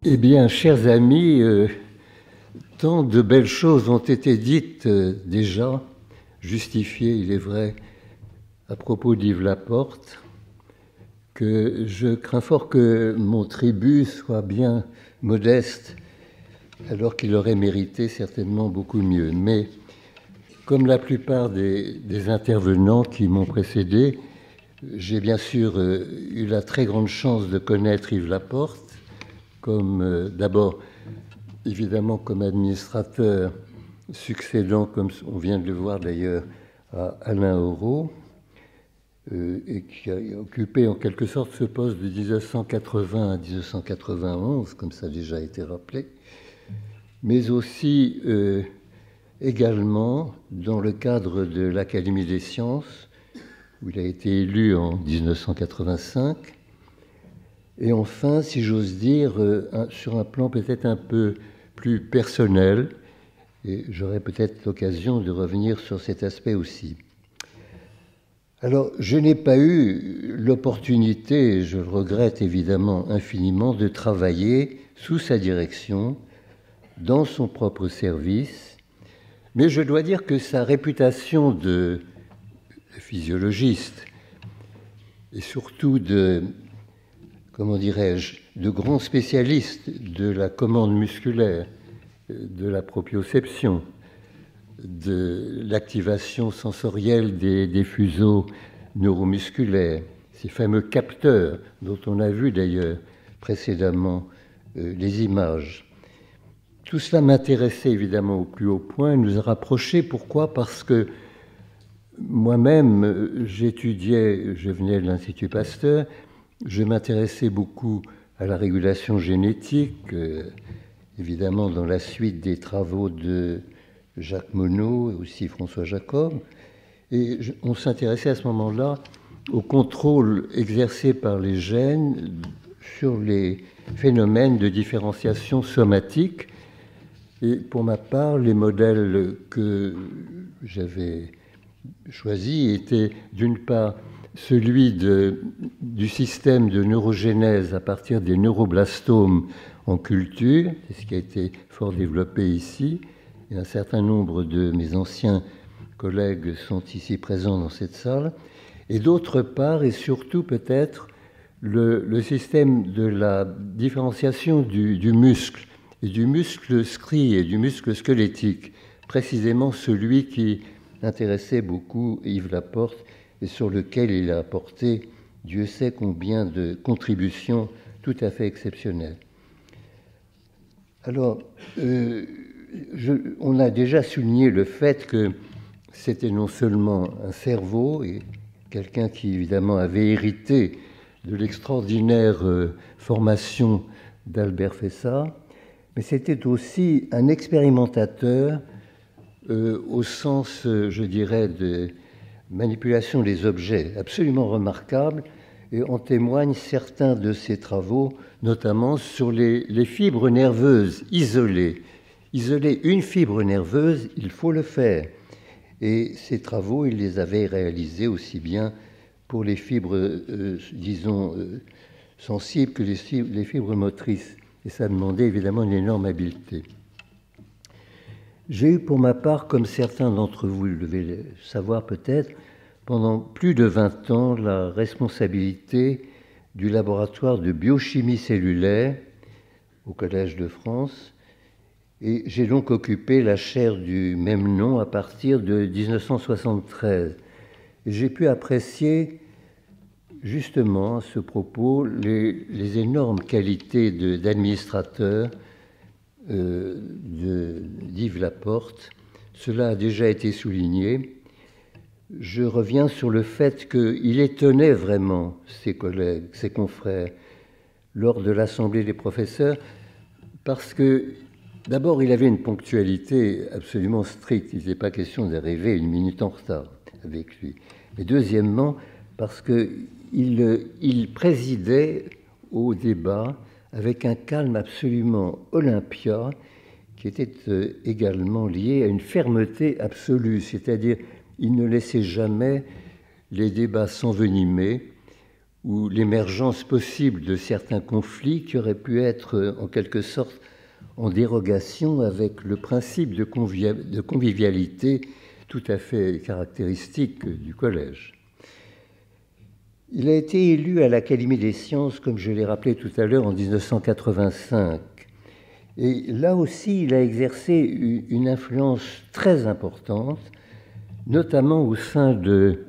Eh bien, chers amis, tant de belles choses ont été dites déjà, justifiées, il est vrai, à propos d'Yves Laporte, que je crains fort que mon tribut soit bien modeste, alors qu'il aurait mérité certainement beaucoup mieux. Mais comme la plupart des intervenants qui m'ont précédé, j'ai bien sûr eu la très grande chance de connaître Yves Laporte, comme d'abord évidemment comme administrateur, succédant, comme on vient de le voir d'ailleurs, à Alain Auroux, et qui a occupé en quelque sorte ce poste de 1980 à 1991, comme ça a déjà été rappelé, mais aussi également dans le cadre de l'Académie des sciences, où il a été élu en 1985, et enfin, si j'ose dire, sur un plan peut-être un peu plus personnel, et j'aurai peut-être l'occasion de revenir sur cet aspect aussi. Alors, je n'ai pas eu l'opportunité, et je le regrette évidemment infiniment, de travailler sous sa direction, dans son propre service, mais je dois dire que sa réputation de physiologiste, et surtout de, comment dirais-je, de grand spécialiste de la commande musculaire, de la proprioception, de l'activation sensorielle des fuseaux neuromusculaires, ces fameux capteurs dont on a vu d'ailleurs précédemment les images. Tout cela m'intéressait évidemment au plus haut point, nous a rapprochés. Pourquoi ? Parce que moi-même, j'étudiais, je venais de l'Institut Pasteur, je m'intéressais beaucoup à la régulation génétique, évidemment dans la suite des travaux de Jacques Monod et aussi François Jacob. Et on s'intéressait à ce moment-là au contrôle exercé par les gènes sur les phénomènes de différenciation somatique. Et pour ma part, les modèles que j'avais choisis étaient d'une part celui du système de neurogénèse à partir des neuroblastomes en culture, c'est ce qui a été fort développé ici, et un certain nombre de mes anciens collègues sont ici présents dans cette salle, et d'autre part, et surtout peut-être, le système de la différenciation du muscle, et du muscle scri et du muscle squelettique, précisément celui qui intéressait beaucoup Yves Laporte et sur lequel il a apporté Dieu sait combien de contributions tout à fait exceptionnelles. Alors, on a déjà souligné le fait que c'était non seulement un cerveau, et quelqu'un qui évidemment avait hérité de l'extraordinaire formation d'Albert Fessard, mais c'était aussi un expérimentateur au sens, je dirais, de manipulation des objets, absolument remarquable, et en témoignent certains de ses travaux, notamment sur les fibres nerveuses isolées. Isoler une fibre nerveuse, il faut le faire. Et ces travaux, il les avait réalisés aussi bien pour les fibres, disons, sensibles que les fibres motrices. Et ça demandait évidemment une énorme habileté. J'ai eu pour ma part, comme certains d'entre vous le devez le savoir peut-être, pendant plus de 20 ans, la responsabilité du laboratoire de biochimie cellulaire au Collège de France. Et j'ai donc occupé la chaire du même nom à partir de 1973. Et j'ai pu apprécier justement à ce propos les énormes qualités d'administrateur d'Yves Laporte. Cela a déjà été souligné. Je reviens sur le fait qu'il étonnait vraiment ses collègues, ses confrères, lors de l'Assemblée des professeurs, parce que d'abord, il avait une ponctualité absolument stricte. Il n'était pas question d'arriver une minute en retard avec lui. Et deuxièmement, parce qu'il présidait au débat avec un calme absolument olympien qui était également lié à une fermeté absolue, c'est-à-dire il ne laissait jamais les débats s'envenimer ou l'émergence possible de certains conflits qui auraient pu être en quelque sorte en dérogation avec le principe de convivialité tout à fait caractéristique du collège. Il a été élu à l'Académie des sciences, comme je l'ai rappelé tout à l'heure, en 1985. Et là aussi, il a exercé une influence très importante, notamment au sein de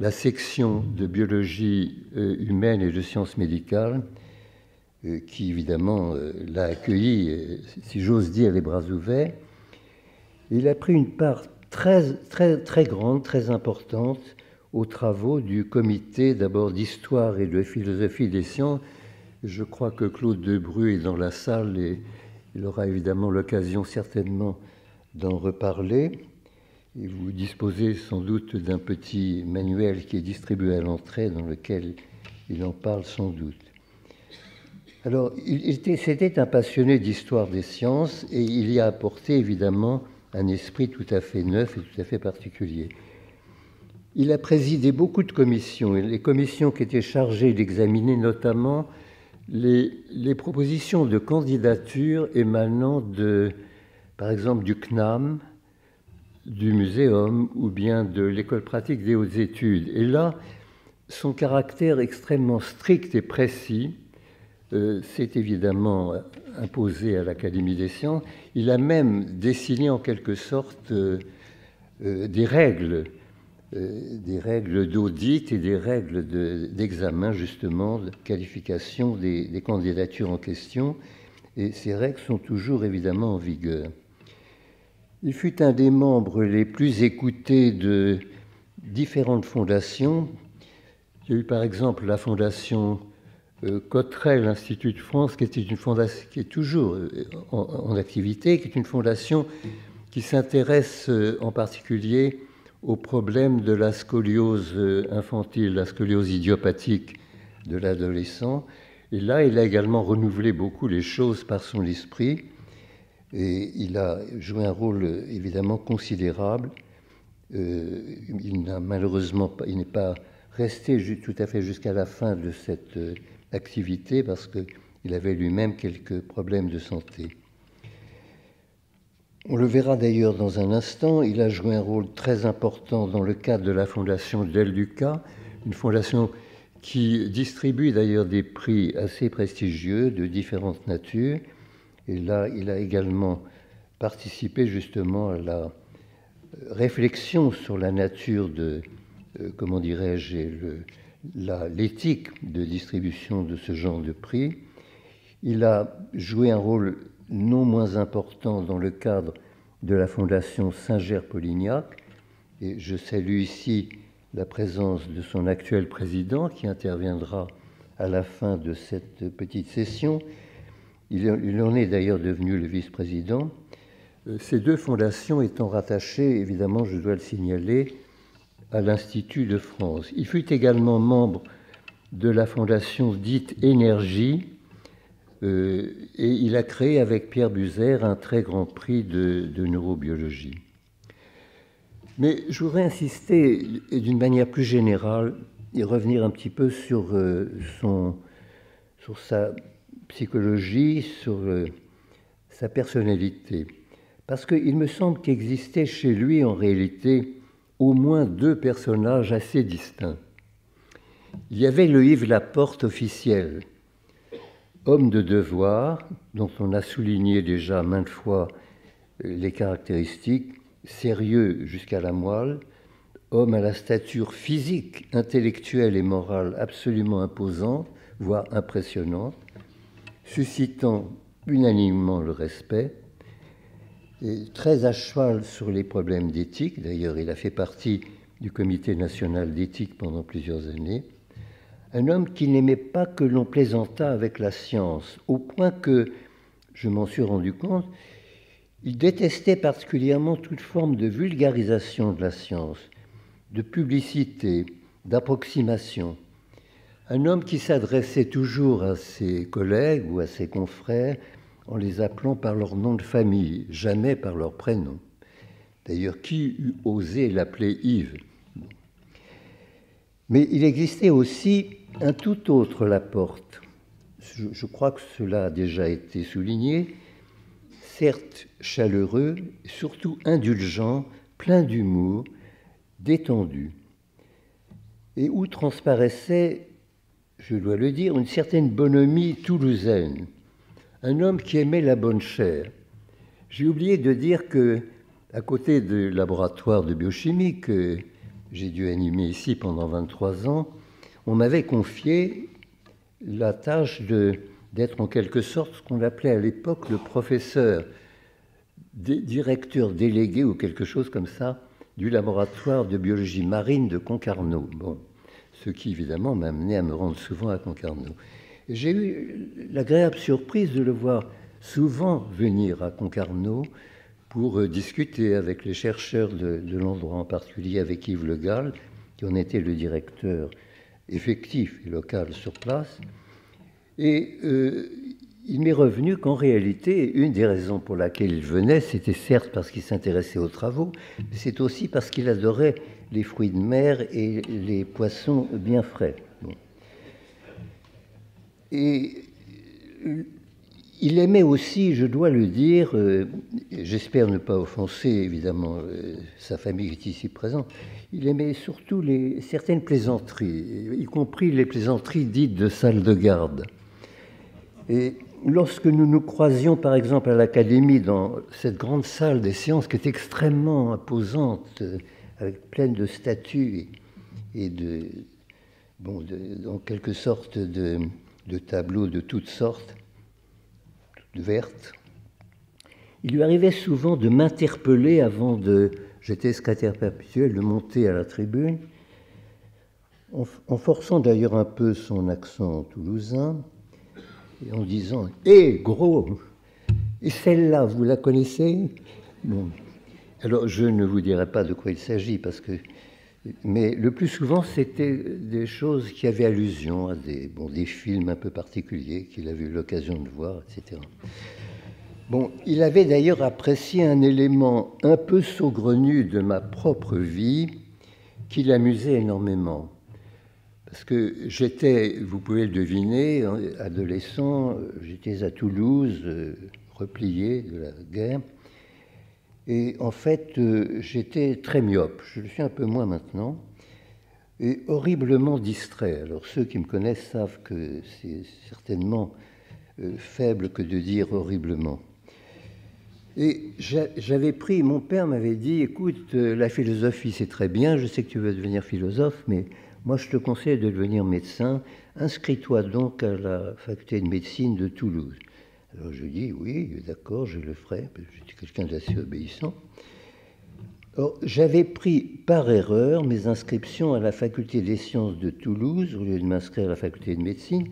la section de biologie humaine et de sciences médicales, qui évidemment l'a accueilli, si j'ose dire, les bras ouverts. Il a pris une part très grande, très importante aux travaux du comité d'abord d'histoire et de philosophie des sciences. Je crois que Claude Debru est dans la salle et il aura évidemment l'occasion certainement d'en reparler. Et vous disposez sans doute d'un petit manuel qui est distribué à l'entrée dans lequel il en parle sans doute. Alors, c'était un passionné d'histoire des sciences et il y a apporté évidemment un esprit tout à fait neuf et tout à fait particulier. Il a présidé beaucoup de commissions, les commissions qui étaient chargées d'examiner notamment les propositions de candidature émanant par exemple, du CNAM, du Muséum ou bien de l'École pratique des hautes études. Et là, son caractère extrêmement strict et précis s'est évidemment imposé à l'Académie des sciences. Il a même dessiné en quelque sorte des règles d'audit et des règles d'examen, justement, de qualification des candidatures en question. Et ces règles sont toujours évidemment en vigueur. Il fut un des membres les plus écoutés de différentes fondations. Il y a eu par exemple la fondation Cotterell, l'Institut de France, qui était une fondation qui est toujours en activité, qui est une fondation qui s'intéresse en particulier au problème de la scoliose infantile, la scoliose idiopathique de l'adolescent. Et là, il a également renouvelé beaucoup les choses par son esprit. Et il a joué un rôle évidemment considérable. Il n'est pas resté tout à fait jusqu'à la fin de cette activité parce qu'il avait lui-même quelques problèmes de santé. On le verra d'ailleurs dans un instant, il a joué un rôle très important dans le cadre de la fondation Del Duca, une fondation qui distribue d'ailleurs des prix assez prestigieux de différentes natures. Et là, il a également participé justement à la réflexion sur la nature de, comment dirais-je, l'éthique de distribution de ce genre de prix. Il a joué un rôle non moins important dans le cadre de la Fondation Singer-Polignac. Et je salue ici la présence de son actuel président qui interviendra à la fin de cette petite session. Il en est d'ailleurs devenu le vice-président. Ces deux fondations étant rattachées, évidemment, je dois le signaler, à l'Institut de France. Il fut également membre de la fondation dite Énergie, et il a créé avec Pierre Buzer un très grand prix de neurobiologie. Mais je voudrais insister d'une manière plus générale et revenir un petit peu sur sa psychologie, sur sa personnalité. Parce qu'il me semble qu'existait chez lui en réalité au moins deux personnages assez distincts. Il y avait le Yves Laporte officiel, homme de devoir, dont on a souligné déjà maintes fois les caractéristiques, sérieux jusqu'à la moelle, homme à la stature physique, intellectuelle et morale absolument imposante, voire impressionnante, suscitant unanimement le respect, et très à cheval sur les problèmes d'éthique. D'ailleurs, il a fait partie du Comité national d'éthique pendant plusieurs années. Un homme qui n'aimait pas que l'on plaisantât avec la science, au point que, je m'en suis rendu compte, il détestait particulièrement toute forme de vulgarisation de la science, de publicité, d'approximation. Un homme qui s'adressait toujours à ses collègues ou à ses confrères en les appelant par leur nom de famille, jamais par leur prénom. D'ailleurs, qui eût osé l'appeler Yves ? Mais il existait aussi un tout autre Laporte. Je crois que cela a déjà été souligné, certes chaleureux, surtout indulgent, plein d'humour, détendu, et où transparaissait, je dois le dire, une certaine bonhomie toulousaine, un homme qui aimait la bonne chair. J'ai oublié de dire que, à côté du laboratoire de biochimie que j'ai dû animer ici pendant 23 ans, on m'avait confié la tâche d'être en quelque sorte ce qu'on appelait à l'époque le professeur, directeur délégué ou quelque chose comme ça, du laboratoire de biologie marine de Concarneau. Bon, ce qui évidemment m'a amené à me rendre souvent à Concarneau. J'ai eu l'agréable surprise de le voir souvent venir à Concarneau pour discuter avec les chercheurs de l'endroit, en particulier avec Yves Le Gall, qui en était le directeur effectif et local sur place. Et il m'est revenu qu'en réalité, une des raisons pour laquelle il venait, c'était certes parce qu'il s'intéressait aux travaux, mais c'est aussi parce qu'il adorait les fruits de mer et les poissons bien frais. Bon. Et il aimait aussi, je dois le dire, j'espère ne pas offenser évidemment sa famille qui est ici présente, il aimait surtout certaines plaisanteries, y compris les plaisanteries dites de salle de garde. Et lorsque nous nous croisions par exemple à l'Académie dans cette grande salle des sciences qui est extrêmement imposante, avec pleine de statues et en quelque sorte de tableaux de toutes sortes, vertes. Il lui arrivait souvent de m'interpeller avant j'étais secrétaire perpétuel, de monter à la tribune, en forçant d'ailleurs un peu son accent toulousain, et en disant « Hé, gros, et celle-là, vous la connaissez ?» Bon. Alors, je ne vous dirai pas de quoi il s'agit, mais le plus souvent, c'était des choses qui avaient allusion à des films un peu particuliers qu'il avait eu l'occasion de voir, etc. Bon, il avait d'ailleurs apprécié un élément un peu saugrenu de ma propre vie qui l'amusait énormément. Parce que j'étais, vous pouvez le deviner, adolescent, j'étais à Toulouse, replié de la guerre. Et en fait, j'étais très myope, je le suis un peu moins maintenant, et horriblement distrait. Alors ceux qui me connaissent savent que c'est certainement faible que de dire horriblement. Et j'avais pris, mon père m'avait dit, écoute, la philosophie c'est très bien, je sais que tu veux devenir philosophe, mais moi je te conseille de devenir médecin, inscris-toi donc à la faculté de médecine de Toulouse. Alors je dis oui, d'accord, je le ferai, j'étais quelqu'un d'assez obéissant. Alors, j'avais pris par erreur mes inscriptions à la faculté des sciences de Toulouse au lieu de m'inscrire à la faculté de médecine,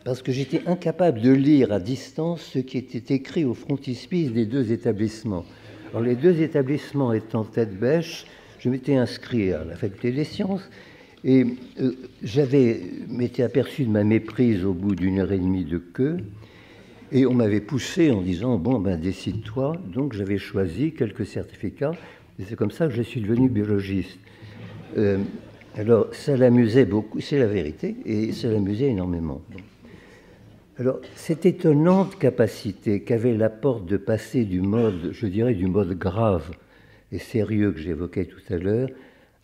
parce que j'étais incapable de lire à distance ce qui était écrit au frontispice des deux établissements. Alors les deux établissements étant tête bêche, je m'étais inscrit à la faculté des sciences et m'étais aperçu de ma méprise au bout d'1 heure et demie de queue. Et on m'avait poussé en disant, bon, ben décide-toi. Donc j'avais choisi quelques certificats, et c'est comme ça que je suis devenu biologiste. Alors ça l'amusait beaucoup, c'est la vérité, et ça l'amusait énormément. Alors cette étonnante capacité qu'avait Laporte de passer du mode, je dirais du mode grave et sérieux que j'évoquais tout à l'heure,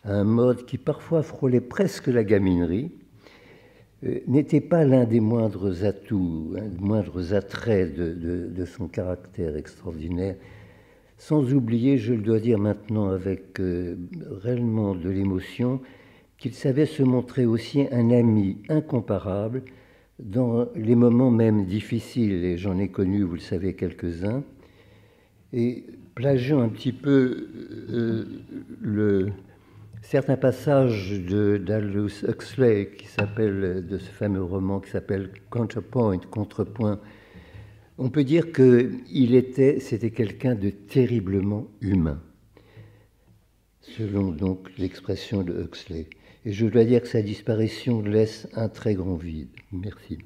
à un mode qui parfois frôlait presque la gaminerie, n'était pas l'un des moindres atouts, moindres attraits de son caractère extraordinaire, sans oublier, je le dois dire maintenant avec réellement de l'émotion, qu'il savait se montrer aussi un ami incomparable dans les moments même difficiles, et j'en ai connu, vous le savez, quelques-uns, et plagiant un petit peu certains passages d'Aldous Huxley, de ce fameux roman qui s'appelle Counterpoint, Contrepoint. On peut dire que c'était quelqu'un de terriblement humain, selon donc l'expression de Huxley. Et je dois dire que sa disparition laisse un très grand vide. Merci.